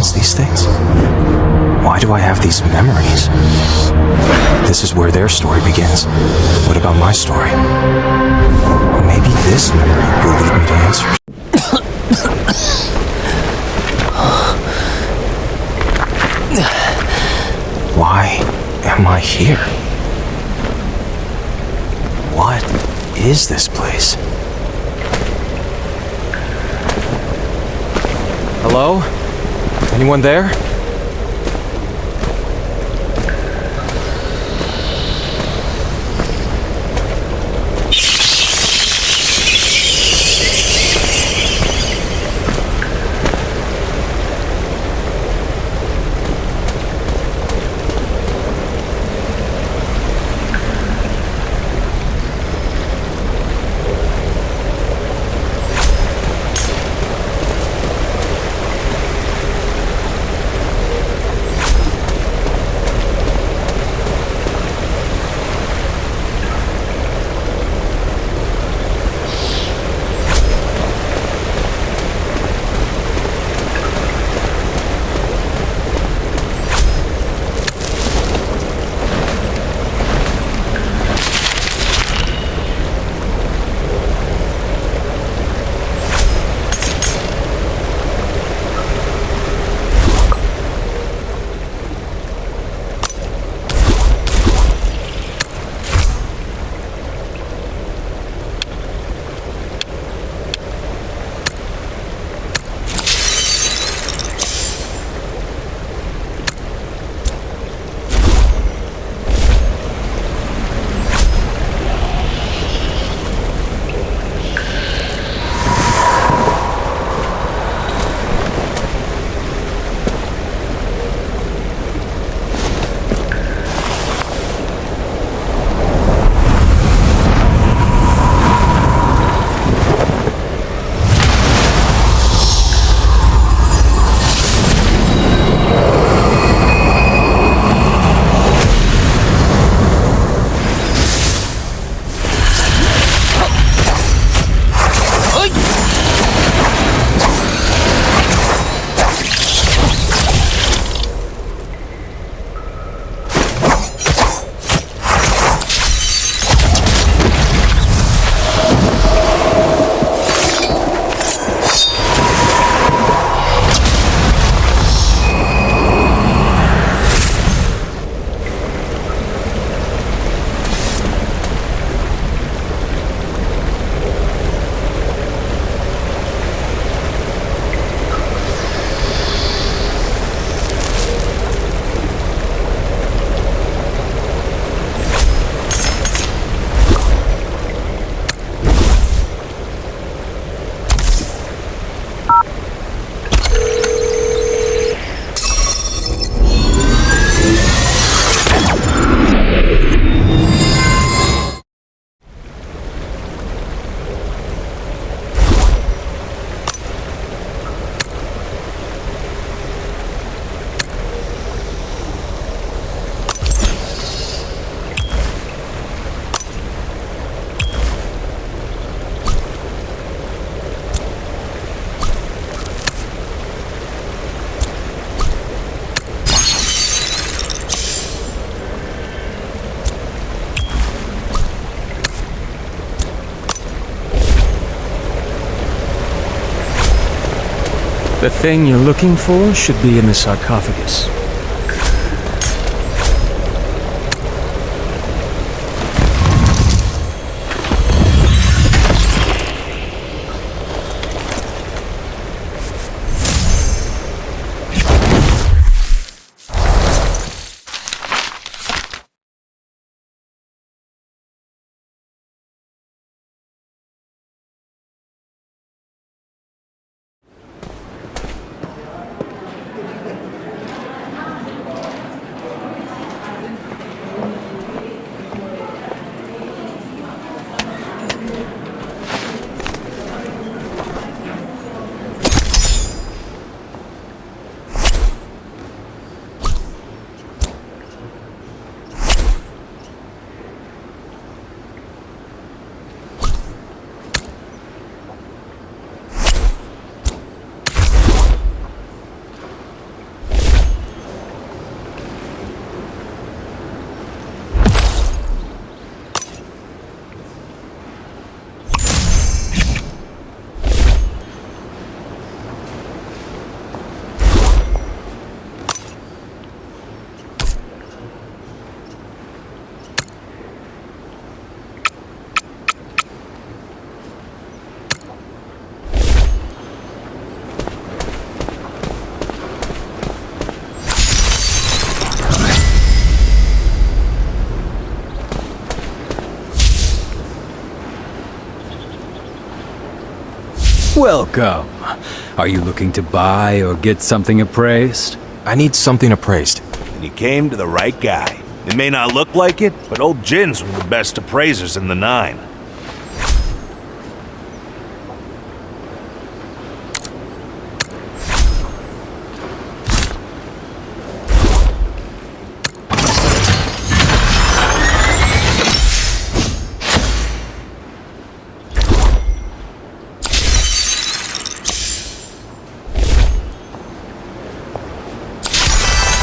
experience these things? Why do I have these memories? This is where their story begins. What about my story? Maybe this memory will lead me to answers. Why am I here? What is this place? Hello? Anyone there? The thing you're looking for should be in the sarcophagus. Welcome. Are you looking to buy or get something appraised? I need something appraised. And you came to the right guy. It may not look like it, but old Jin's one of the best appraisers in the Nine.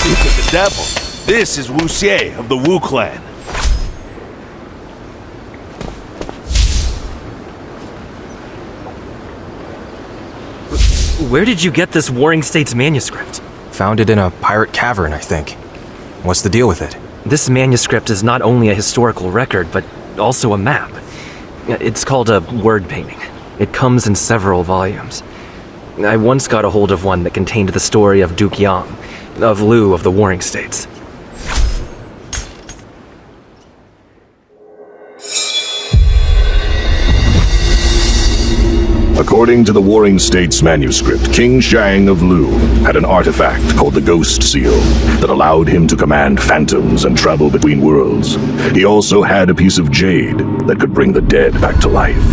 Look at the devil. This is Wu Xie of the Wu clan. Where did you get this Warring States manuscript? Found it in a pirate cavern, I think. What's the deal with it? This manuscript is not only a historical record, but also a map. It's called a word painting. It comes in several volumes. I once got a hold of one that contained the story of Duke Yang, of Lu of the Warring States. According to the Warring States manuscript, King Shang of Lu had an artifact called the Ghost Seal that allowed him to command phantoms and travel between worlds. He also had a piece of jade that could bring the dead back to life.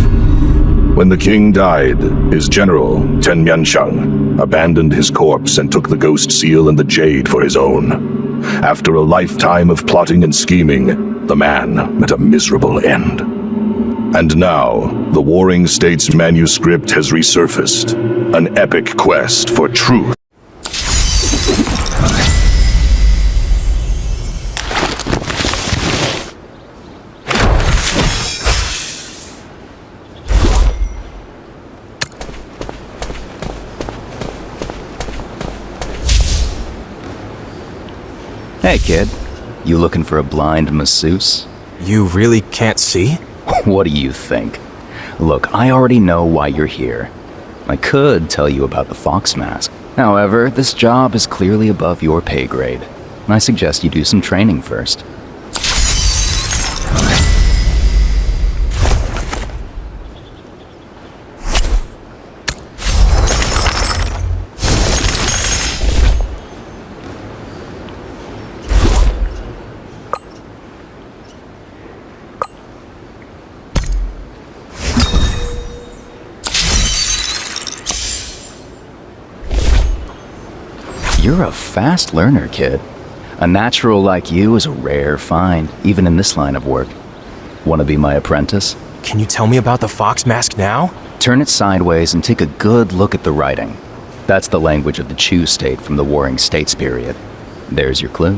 When the king died, his general, Ten Mianshang, abandoned his corpse and took the Ghost Seal and the jade for his own. After a lifetime of plotting and scheming, the man met a miserable end. And now, the Warring States manuscript has resurfaced. An epic quest for truth. Hey kid, you looking for a blind masseuse? You really can't see? What do you think? Look, I already know why you're here. I could tell you about the fox mask. However, this job is clearly above your pay grade. I suggest you do some training first. You're a fast learner, kid. A natural like you is a rare find, even in this line of work. Want to be my apprentice? Can you tell me about the fox mask now? Turn it sideways and take a good look at the writing. That's the language of the Chu state from the Warring States period. There's your clue.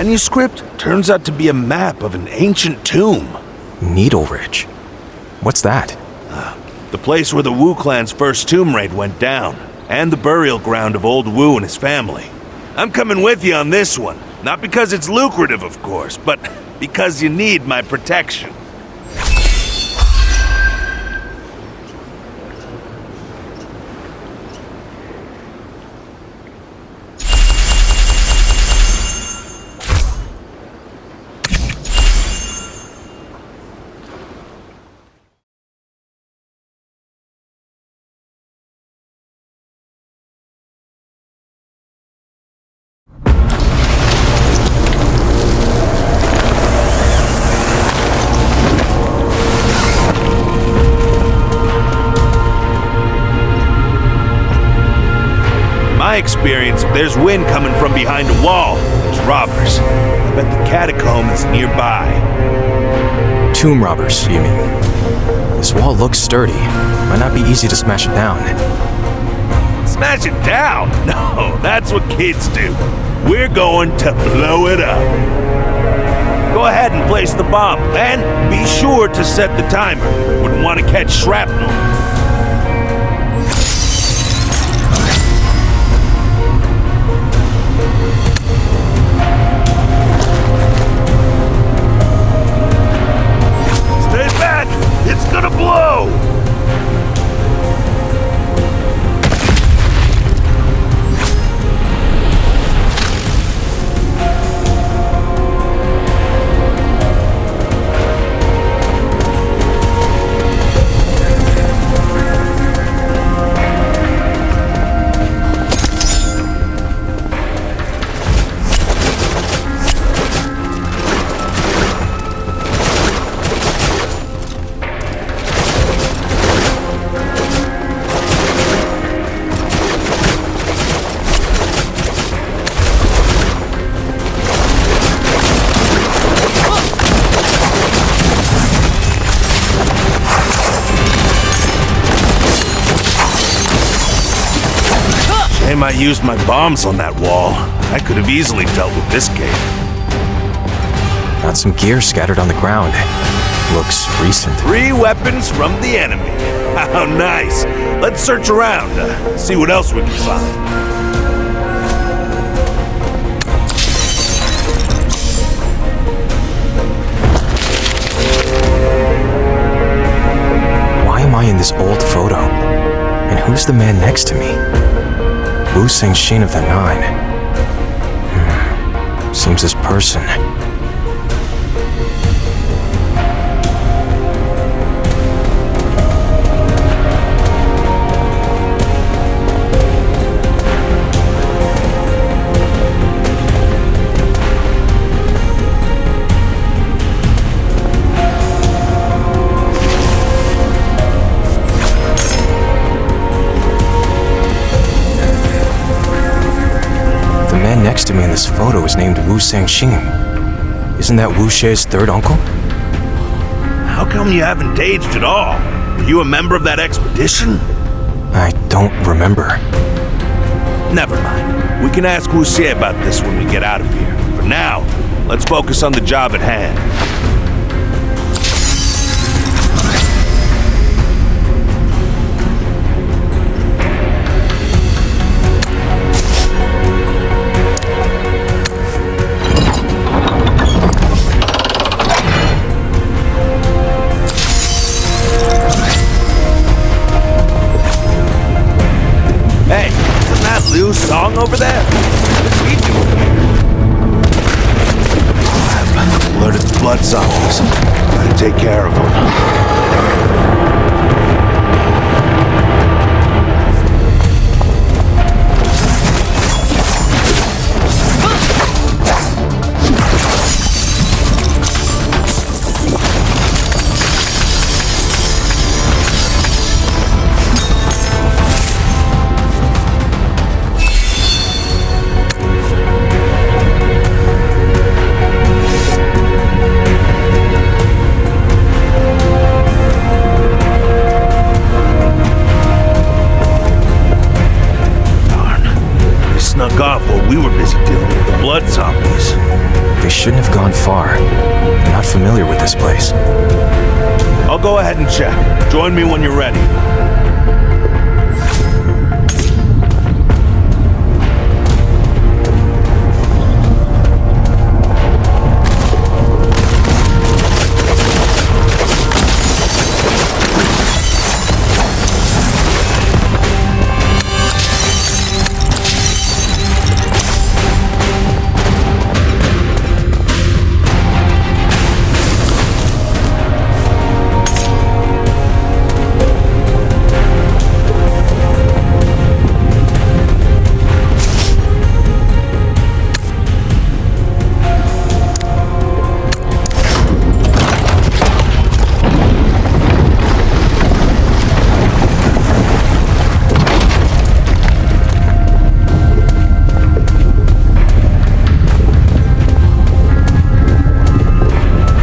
manuscript turns out to be a map of an ancient tomb. Needle Ridge. What's that? The place where the Wu clan's first tomb raid went down, and the burial ground of old Wu and his family. I'm coming with you on this one. Not because it's lucrative, of course, but because you need my protection. My experience, if there's wind coming from behind a wall, there's robbers. I bet the catacomb is nearby. Tomb robbers, you mean? This wall looks sturdy. Might not be easy to smash it down. Smash it down? No, that's what kids do. We're going to blow it up. Go ahead and place the bomb, and be sure to set the timer. Wouldn't want to catch shrapnel. It's gonna blow! I used my bombs on that wall. I could have easily dealt with this gate. Got some gear scattered on the ground. Looks recent. 3 weapons from the enemy. How nice. Let's search around, see what else we can find. Why am I in this old photo? And who's the man next to me? Wu Shen of the Nine. Seems this person. Next to me in this photo is named Wu Shen. Isn't that Wu She's third uncle? How come you haven't aged at all? Were you a member of that expedition? I don't remember. Never mind. We can ask Wu Xie about this when we get out of here. For now, let's focus on the job at hand. Song over there? What's he doing here? I've alerted the blood zombies. Gotta take care of them. gone far. I'm not familiar with this place. I'll go ahead and check. Join me when you're ready.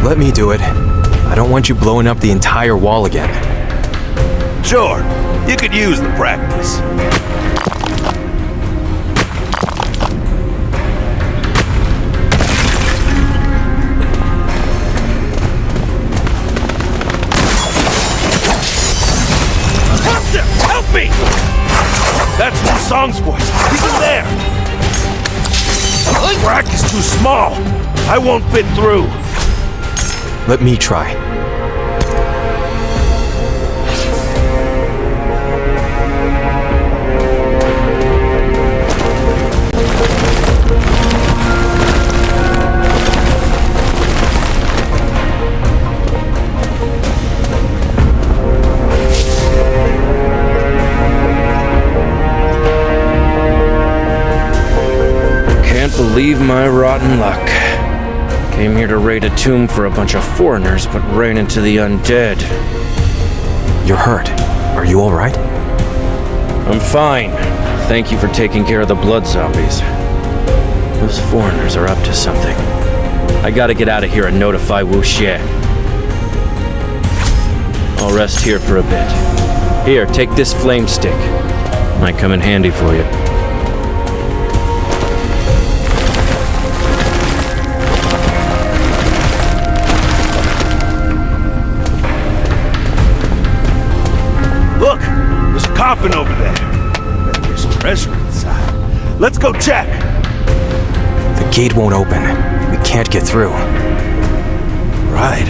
Let me do it. I don't want you blowing up the entire wall again. Sure, you could use the practice. Help me! That's New Song's voice. He's in there. The crack is too small. I won't fit through. Let me try. Can't believe my rotten luck. Came here to raid a tomb for a bunch of foreigners, but ran into the undead. You're hurt. Are you all right? I'm fine. Thank you for taking care of the blood zombies. Those foreigners are up to something. I gotta get out of here and notify Wu Xie. I'll rest here for a bit. Here, take this flame stick. Might come in handy for you. Look, there's a coffin over there. Bet there's treasure inside. Let's go check. The gate won't open. We can't get through. Right.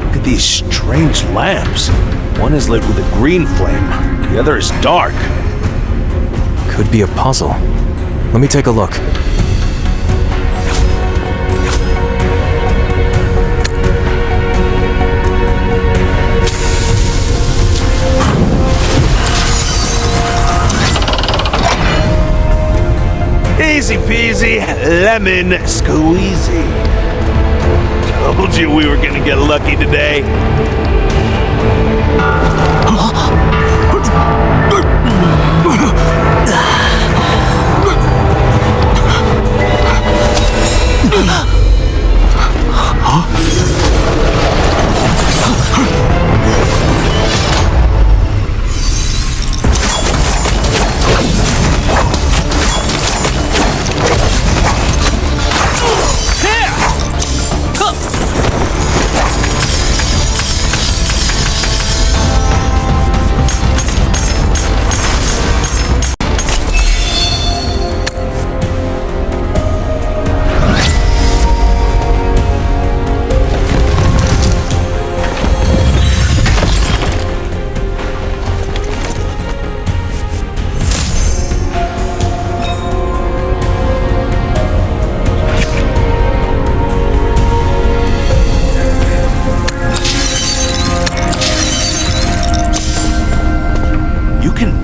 Look at these strange lamps. One is lit with a green flame. The other is dark. Could be a puzzle. Let me take a look. Easy peasy, lemon squeezy. Told you we were gonna get lucky today.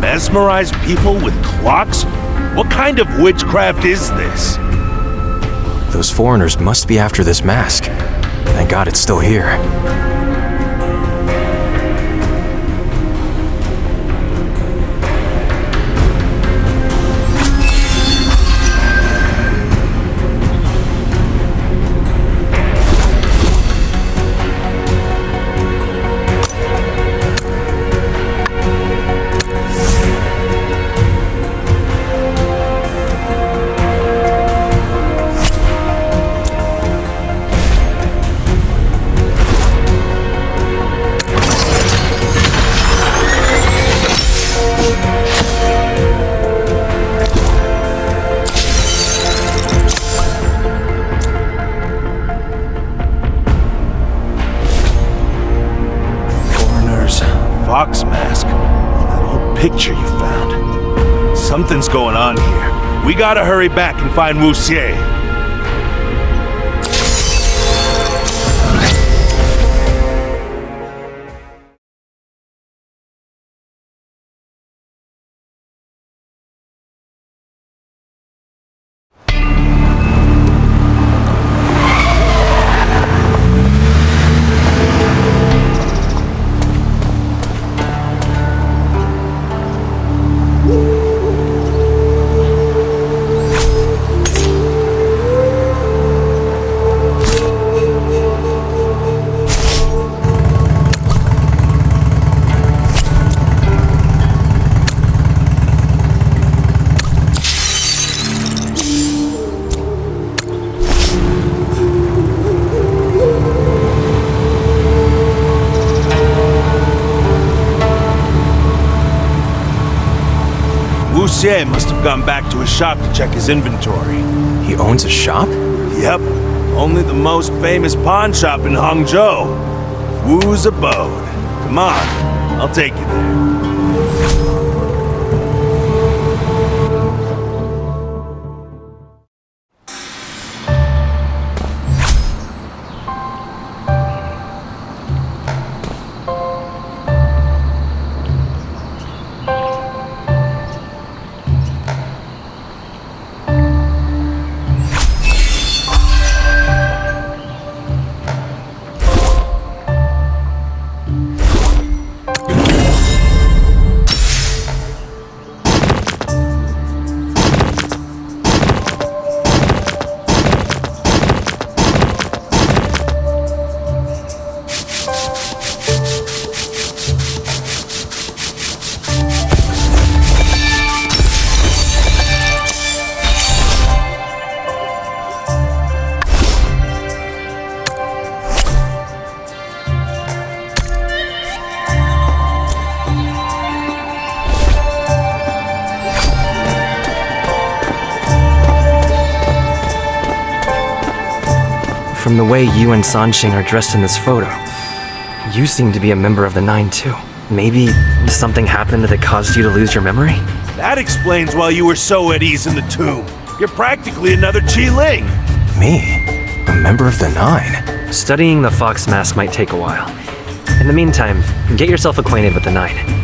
Mesmerize people with clocks? What kind of witchcraft is this? Those foreigners must be after this mask. Thank God it's still here. fox mask. That old picture you found. Something's going on here. We gotta hurry back and find Wu Xie. Wu Xie must have gone back to his shop to check his inventory. He owns a shop? Yep, only the most famous pawn shop in Hangzhou. Wu's abode. Come on, I'll take you there. From the way you and Sanxing are dressed in this photo, you seem to be a member of the Nine too. Maybe something happened that caused you to lose your memory? That explains why you were so at ease in the tomb. You're practically another Qi Ling. Me? A member of the Nine? Studying the fox mask might take a while. In the meantime, get yourself acquainted with the Nine.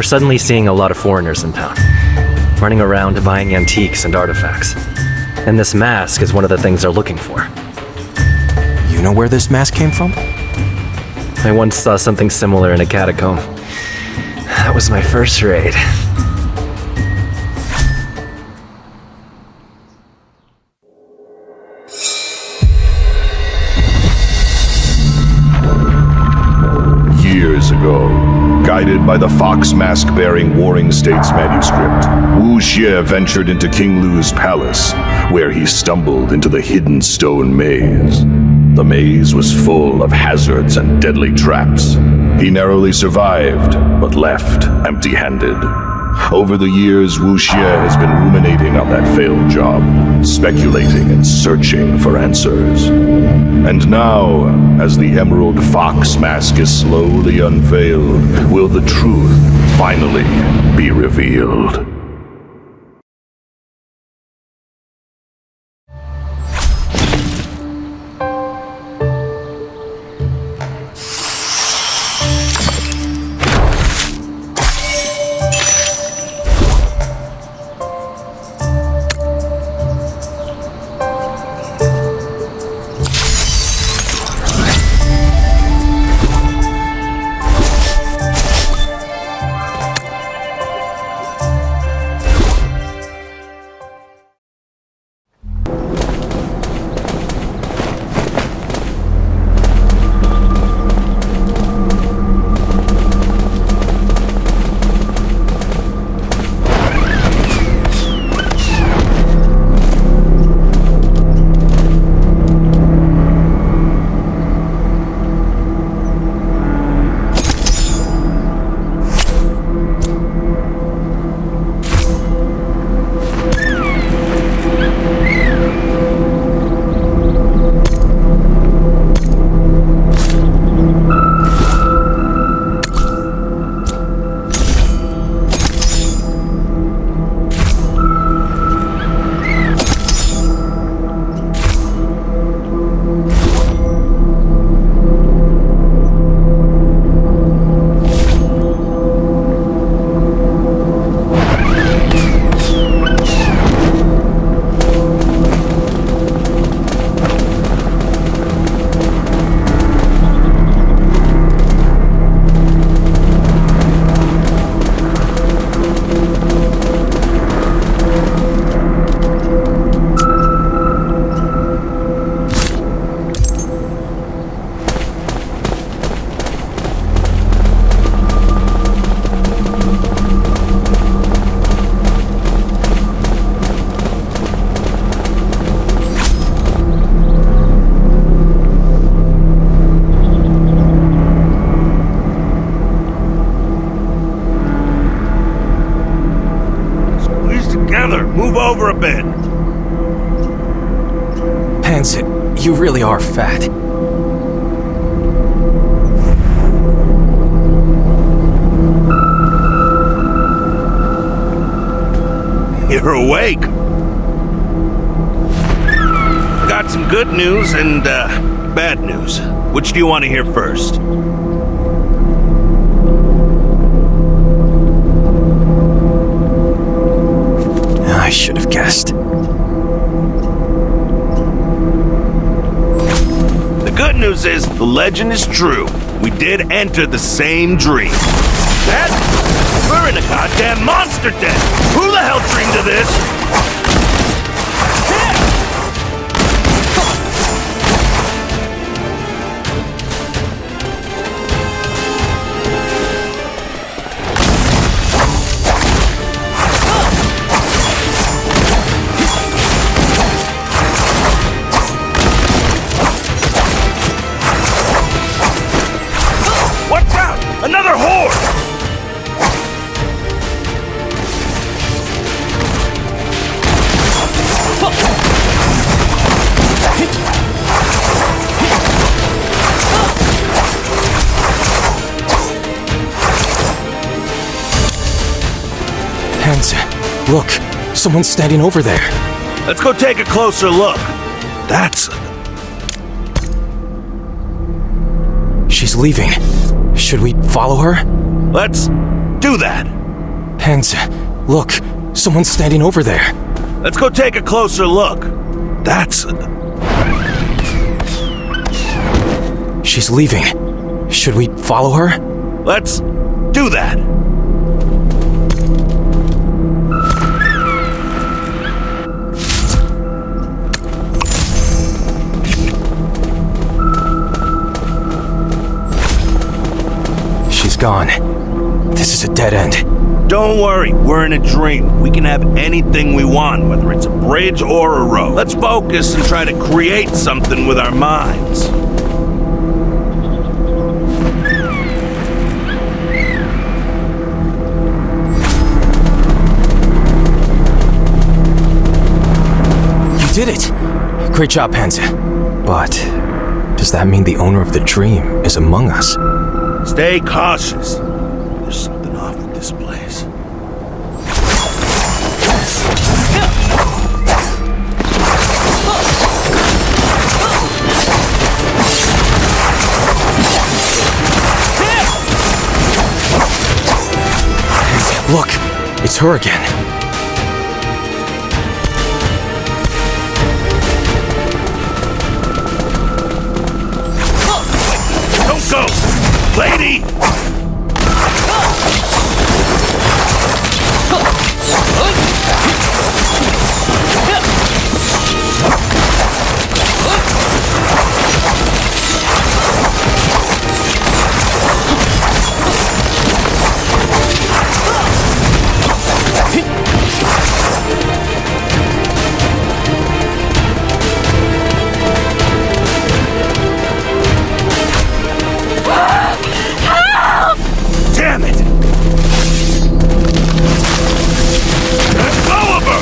suddenly seeing a lot of foreigners in town, running around buying antiques and artifacts. And this mask is one of the things they're looking for. You know where this mask came from? I once saw something similar in a catacomb. That was my first raid. Years ago, guided by the fox mask-bearing Warring States manuscript, Wu Xie ventured into King Lu's palace, where he stumbled into the hidden stone maze. The maze was full of hazards and deadly traps. He narrowly survived, but left empty-handed. Over the years, Wu Xie has been ruminating on that failed job, speculating and searching for answers. And now, as the Emerald Fox mask is slowly unveiled, will the truth finally be revealed? Move over a bit. Pansit, you really are fat. You're awake. Got some good news and bad news. Which do you want to hear first? I should have guessed. The good news is the legend is true. We did enter the same dream. Dad? We're in a goddamn monster den! Who the hell dreamed of this? Watch out! Another horde! Pansit, look, someone's standing over there. Let's go take a closer look. That's... She's leaving. Should we follow her? Let's Do that! Hangzhou, look, someone's standing over there. Let's go take a closer look. That's... She's leaving. Should we follow her? Let's do that. She's gone. This is a dead end. Don't worry, we're in a dream. We can have anything we want, whether it's a bridge or a road. Let's focus and try to create something with our minds. You did it! Great job, Hangzhou. But does that mean the owner of the dream is among us? Stay cautious. There's something off with this place. Look, it's her again. Don't go! Lady! Damn it! Let go of her!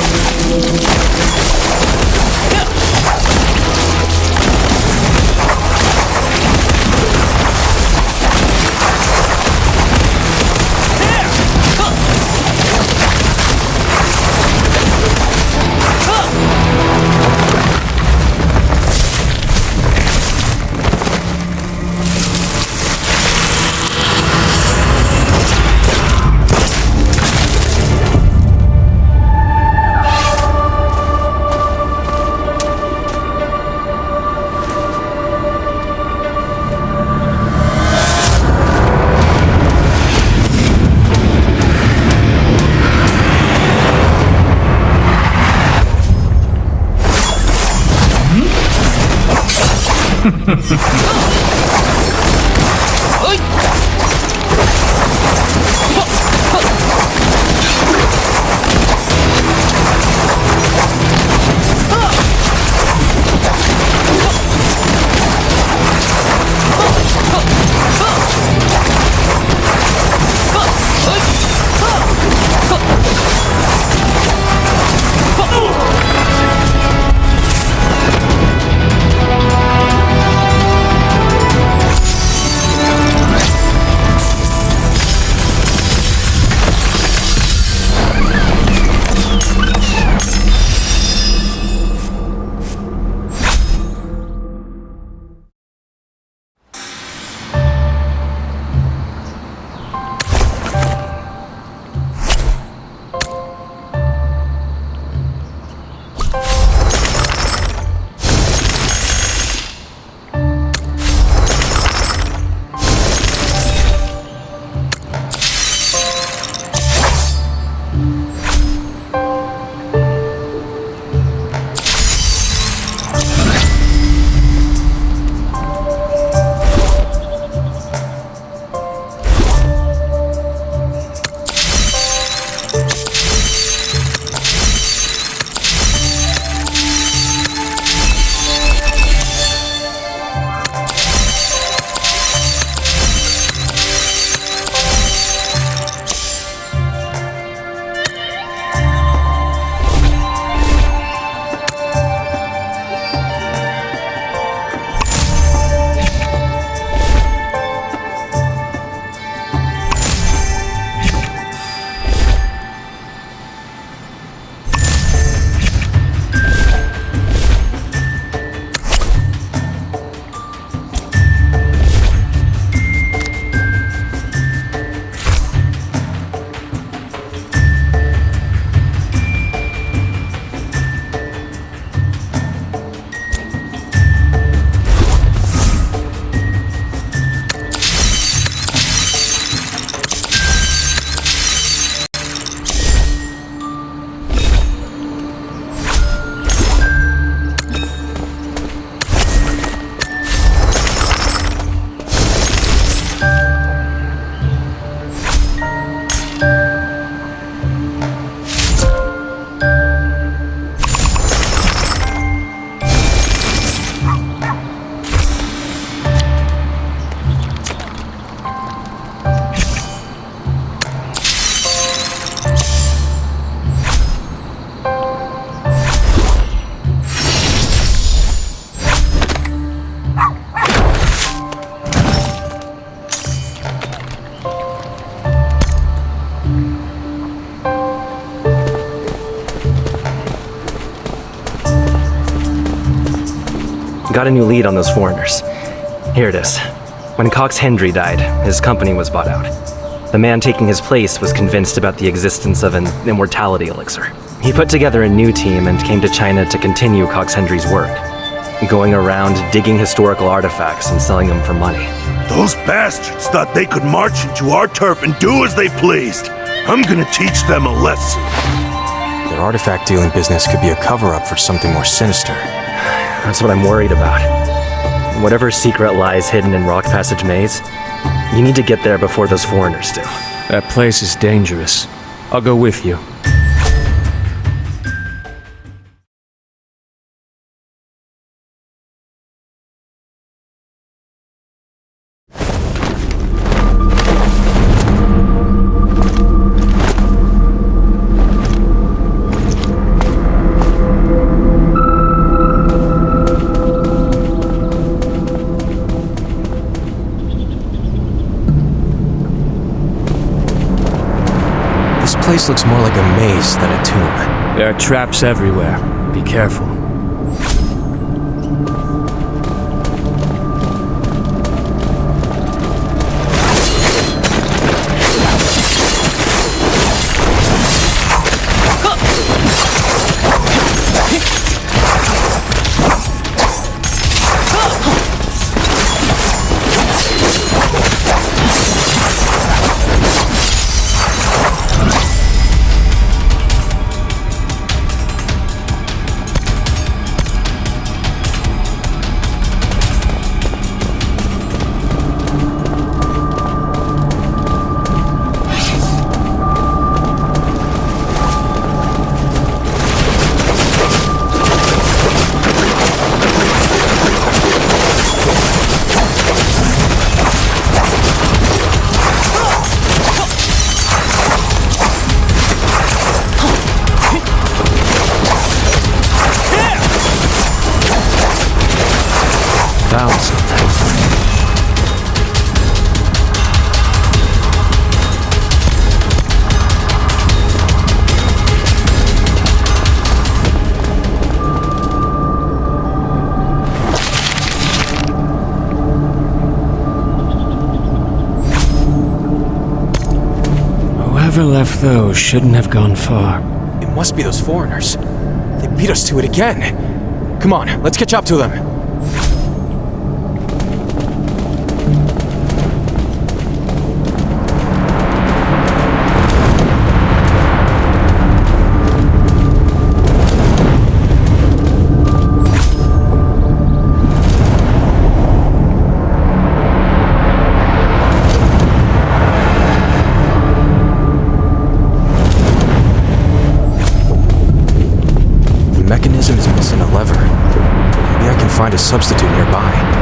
Got a new lead on those foreigners. Here it is. When Cox Hendry died, his company was bought out. The man taking his place was convinced about the existence of an immortality elixir. He put together a new team and came to China to continue Cox Hendry's work, going around digging historical artifacts and selling them for money. Those bastards thought they could march into our turf and do as they pleased. I'm gonna teach them a lesson. Their artifact dealing business could be a cover-up for something more sinister. That's what I'm worried about. Whatever secret lies hidden in Rock Passage Maze, you need to get there before those foreigners do. That place is dangerous. I'll go with you. This place looks more like a maze than a tomb. There are traps everywhere. Be careful. Whoever left those shouldn't have gone far. It must be those foreigners. They beat us to it again. Come on, let's catch up to them. The mechanism is missing a lever. Maybe I can find a substitute nearby.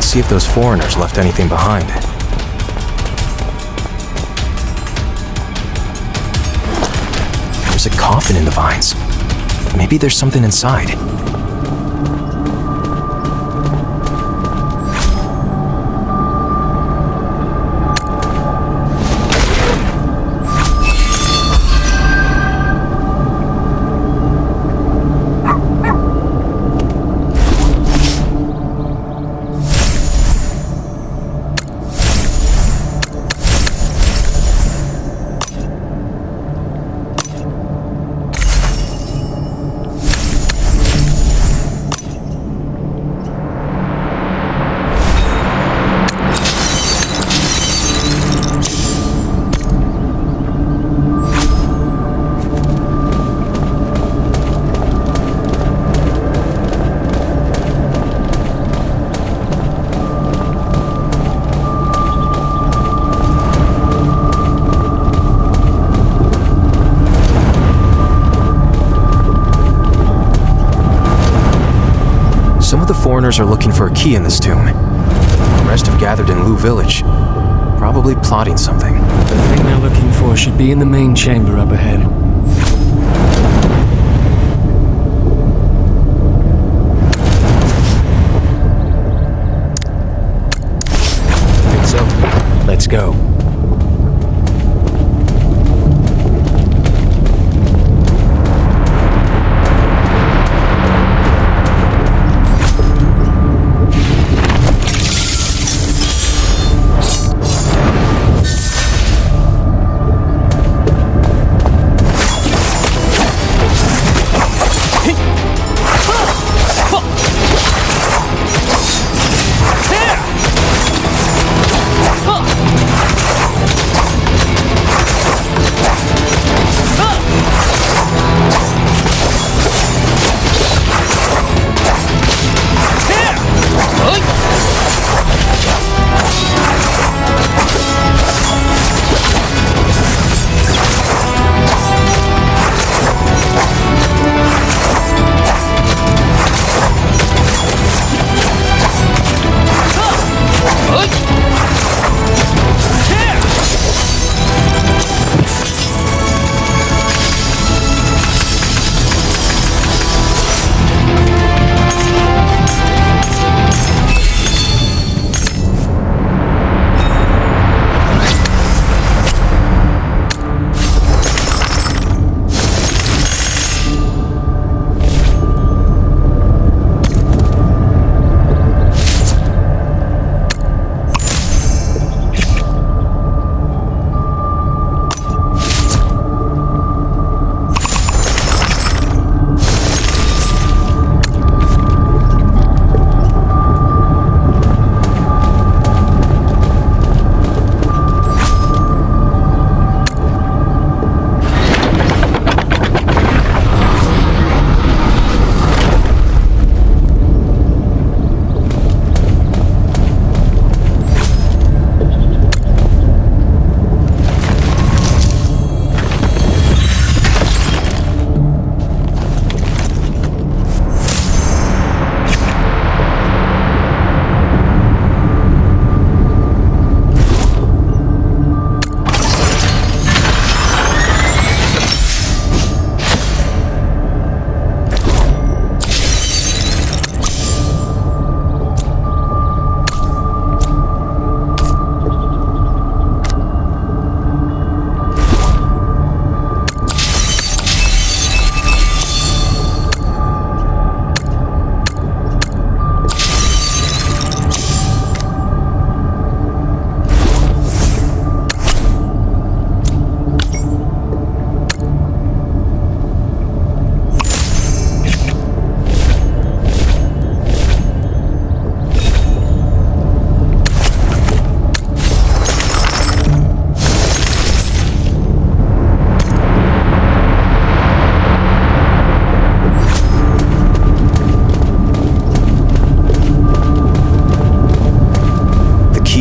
see if those foreigners left anything behind. There's a coffin in the vines. Maybe there's something inside. Some of the foreigners are looking for a key in this tomb. The rest have gathered in Lu Village, probably plotting something. The thing they're looking for should be in the main chamber up ahead. Think so? Let's go.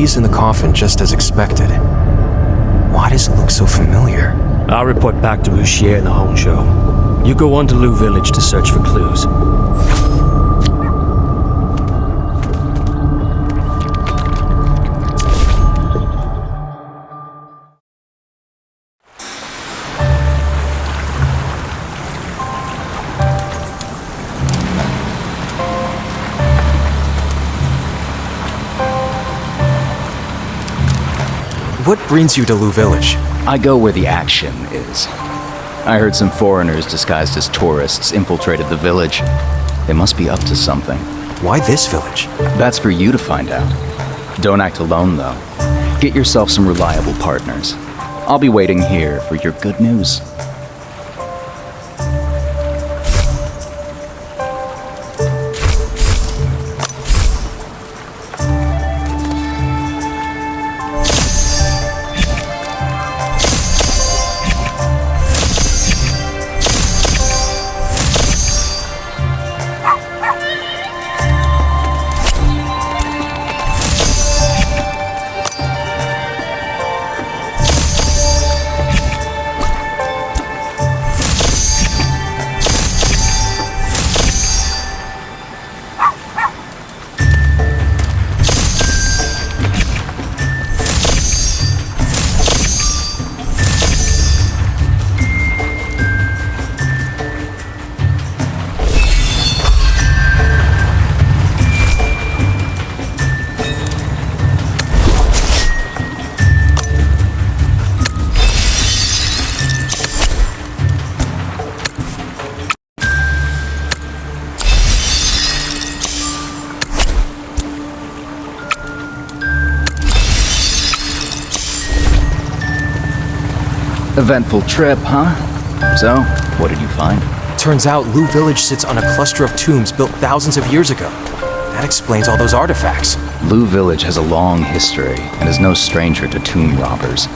keys in the coffin just as expected. Why does it look so familiar? I'll report back to Wuxie in the hangzhou. You go on to Lu Village to search for clues. What brings you to Lu Village? I go where the action is. I heard some foreigners disguised as tourists infiltrated the village. They must be up to something. Why this village? That's for you to find out. Don't act alone, though. Get yourself some reliable partners. I'll be waiting here for your good news. Eventful trip, huh? So, what did you find? Turns out Lu Village sits on a cluster of tombs built thousands of years ago. That explains all those artifacts. Lu Village has a long history and is no stranger to tomb robbers.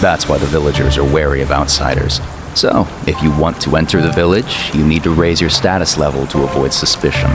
That's why the villagers are wary of outsiders. So, if you want to enter the village, you need to raise your status level to avoid suspicion.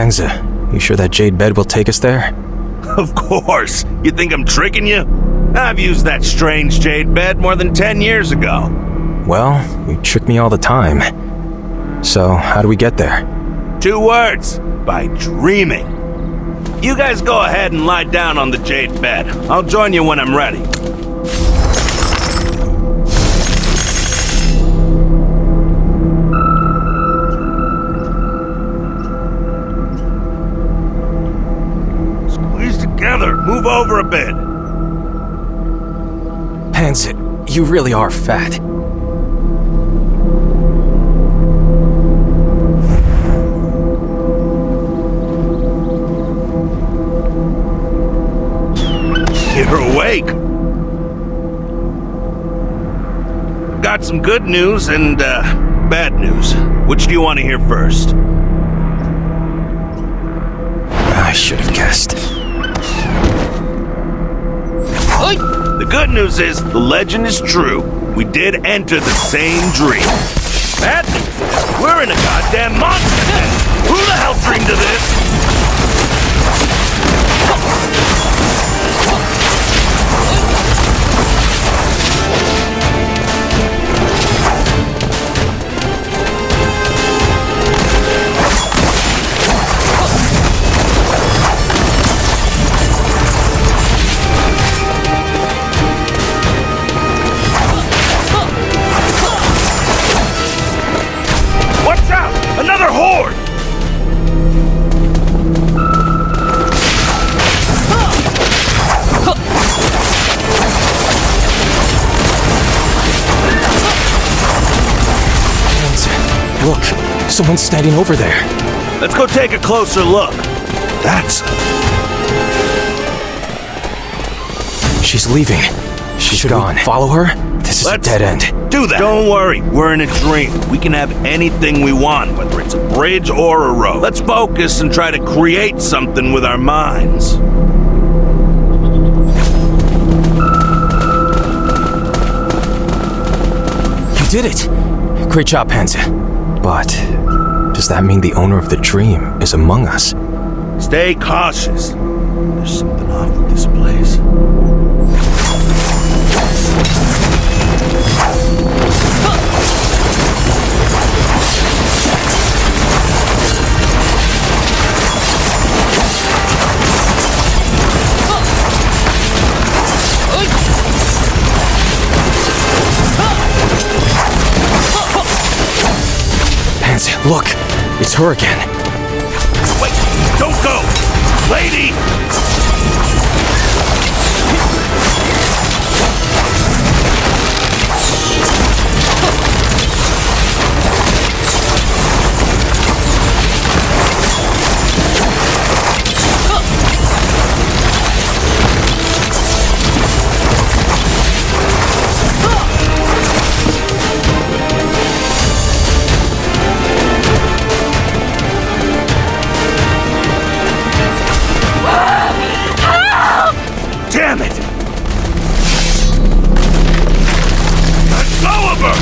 Panza, you sure that jade bed will take us there? Of course. You think I'm tricking you? I've used that strange jade bed more than 10 years ago. Well, you trick me all the time. So, how do we get there? 2 words. By dreaming. You guys go ahead and lie down on the jade bed. I'll join you when I'm ready. Squeeze together. Move over a bit. Panza, you really are fat. You're awake. Got some good news and bad news. Which do you want to hear first? I should have guessed. The good news is the legend is true. We did enter the same dream. Bad news is we're in a goddamn monster den. Who the hell dreamed of this? Watch out! Another horde! Look, someone's standing over there. Let's go take a closer look. That's... She's leaving. She's gone. Follow her? This is a dead end. Do that. Don't worry, we're in a dream. We can have anything we want, whether it's a bridge or a road. Let's focus and try to create something with our minds. You did it! Great job, Panza. But does that mean the owner of the dream is among us? Stay cautious. There's something off with this place. Look, it's her again. Wait, don't go! Lady! Damn it! Let go of her!